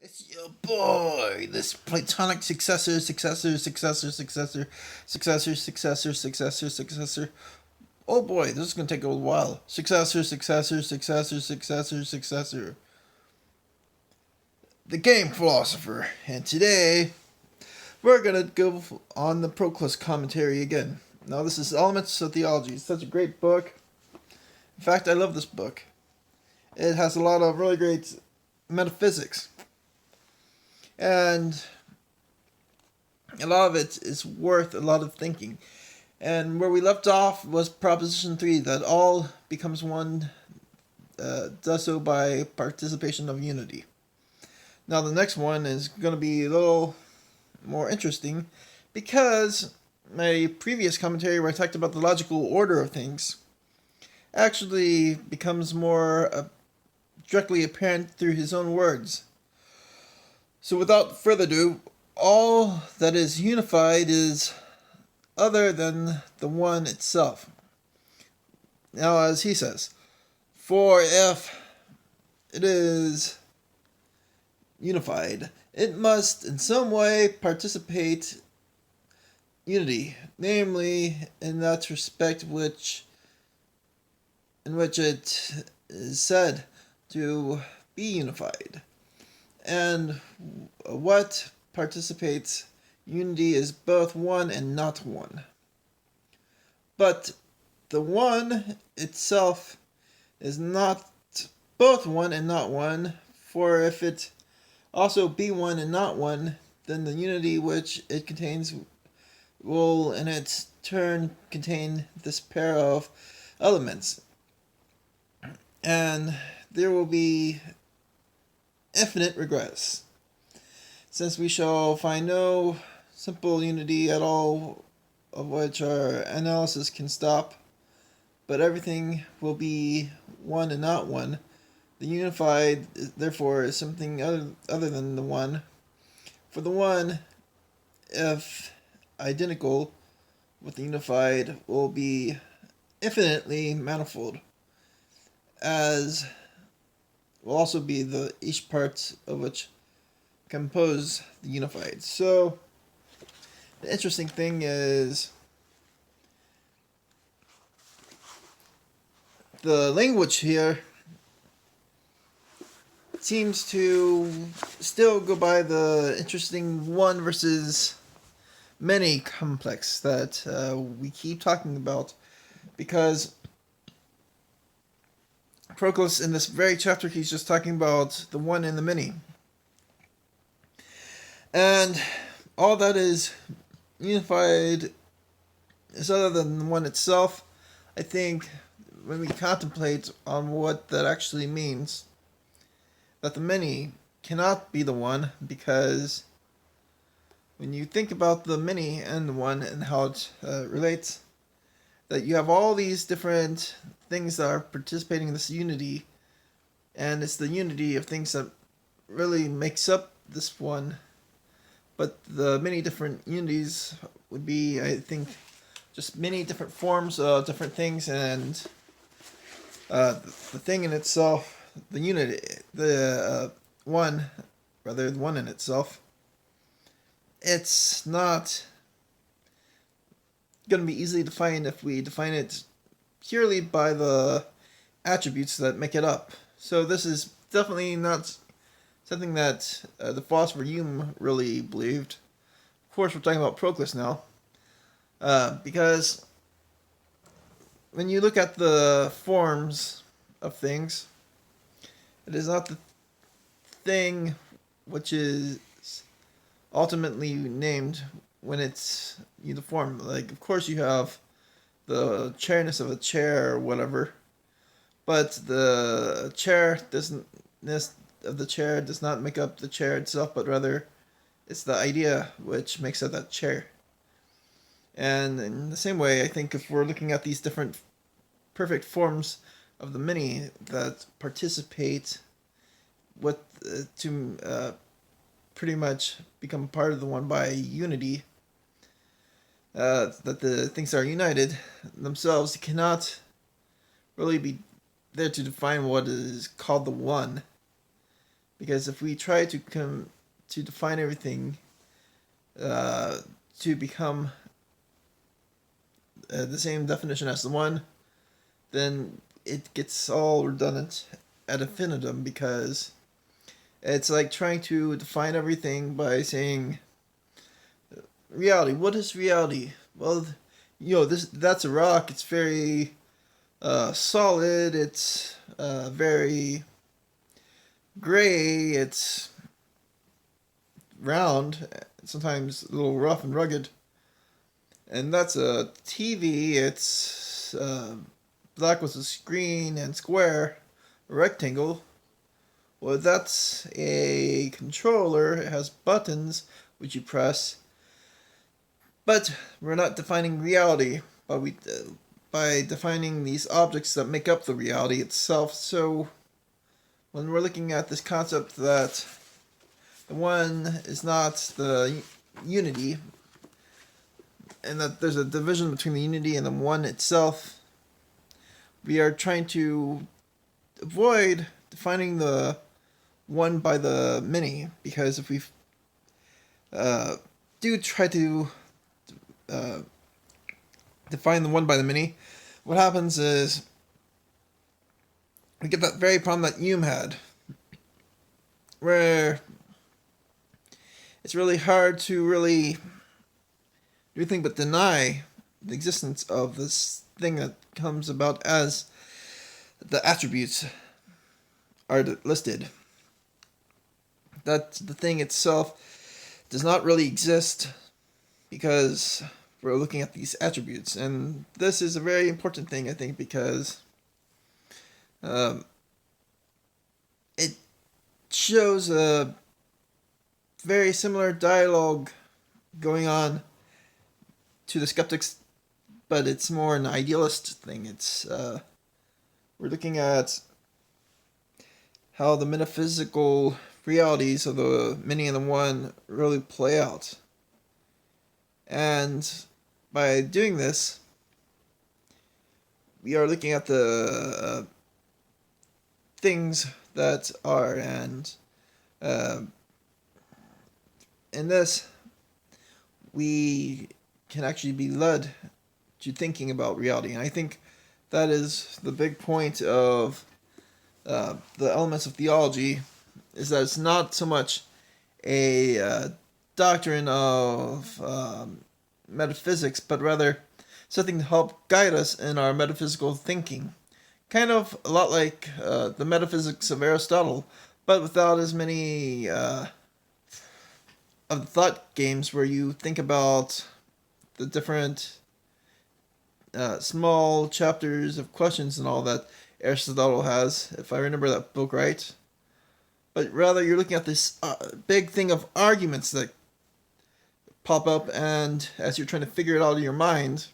It's your boy, this platonic successor. Oh boy, this is gonna take a while. Successor. The game philosopher. And today, we're gonna go on the Proclus commentary again. Now, this is Elements of Theology. It's such a great book. In fact, I love this book. It has a lot of really great metaphysics. And a lot of it is worth a lot of thinking. And where we left off was Proposition 3, that all becomes one, does so by participation of unity. Now the next one is going to be a little more interesting, because my previous commentary where I talked about the logical order of things actually becomes more directly apparent through his own words. So without further ado, all that is unified is other than the one itself. Now, as he says, for if it is unified, it must in some way participate unity, namely in that respect in which it is said to be unified. And what participates unity is both one and not one. But the one itself is not both one and not one, for if it also be one and not one, then the unity which it contains will in its turn contain this pair of elements. And there will be infinite regress, since we shall find no simple unity at all of which our analysis can stop, but everything will be one and not one. The unified, therefore, is something other than the one. For the one, if identical with the unified, will be infinitely manifold, as will also be the each part of which compose the unified. So the interesting thing is the language here seems to still go by the interesting one versus many complex that we keep talking about, because Proclus, in this very chapter, he's just talking about the one and the many. And all that is unified is other than the one itself. I think when we contemplate on what that actually means, that the many cannot be the one, because when you think about the many and the one and how it relates, that you have all these different things that are participating in this unity, and it's the unity of things that really makes up this one. But the many different unities would be, I think, just many different forms of different things, and the thing in itself, the unity, the one in itself, it's not going to be easily defined if we define it purely by the attributes that make it up. So this is definitely not something that the philosopher Hume really believed. Of course, we're talking about Proclus now, because when you look at the forms of things, it is not the thing which is ultimately named when it's uniform. Like, of course, you have the chairness of a chair or whatever, but the chairness of the chair does not make up the chair itself, but rather it's the idea which makes up that chair. And in the same way, I think if we're looking at these different perfect forms of the many that participate to pretty much become part of the one by unity, that the things that are united themselves cannot really be there to define what is called the one. Because if we try to define everything to become the same definition as the one, then it gets all redundant ad infinitum, because it's like trying to define everything by saying reality. What is reality? Well, that's a rock. It's very solid. It's very gray. It's round. Sometimes a little rough and rugged. And that's a TV. It's black with a screen and square, a rectangle. Well, that's a controller. It has buttons which you press. But we're not defining reality, but by defining these objects that make up the reality itself. So when we're looking at this concept that the one is not the unity, and that there's a division between the unity and the one itself, we are trying to avoid defining the one by the many, because if we do try to define the one by the many, what happens is we get that very problem that Hume had, where it's really hard to really do anything but deny the existence of this thing that comes about as the attributes are listed. That the thing itself does not really exist, because we're looking at these attributes. And this is a very important thing, I think, because it shows a very similar dialogue going on to the skeptics, but it's more an idealist thing. It's we're looking at how the metaphysical realities of the many and the one really play out. And by doing this, we are looking at the things that are, and in this, we can actually be led to thinking about reality. And I think that is the big point of the elements of theology, is that it's not so much a doctrine of metaphysics, but rather something to help guide us in our metaphysical thinking. Kind of a lot like the metaphysics of Aristotle, but without as many of the thought games where you think about the different small chapters of questions and all that Aristotle has, if I remember that book right. But rather you're looking at this big thing of arguments that pop up, and as you're trying to figure it out in your mind,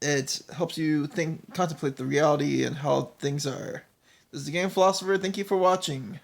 it helps you contemplate the reality and how things are. This is the Game Philosopher. Thank you for watching.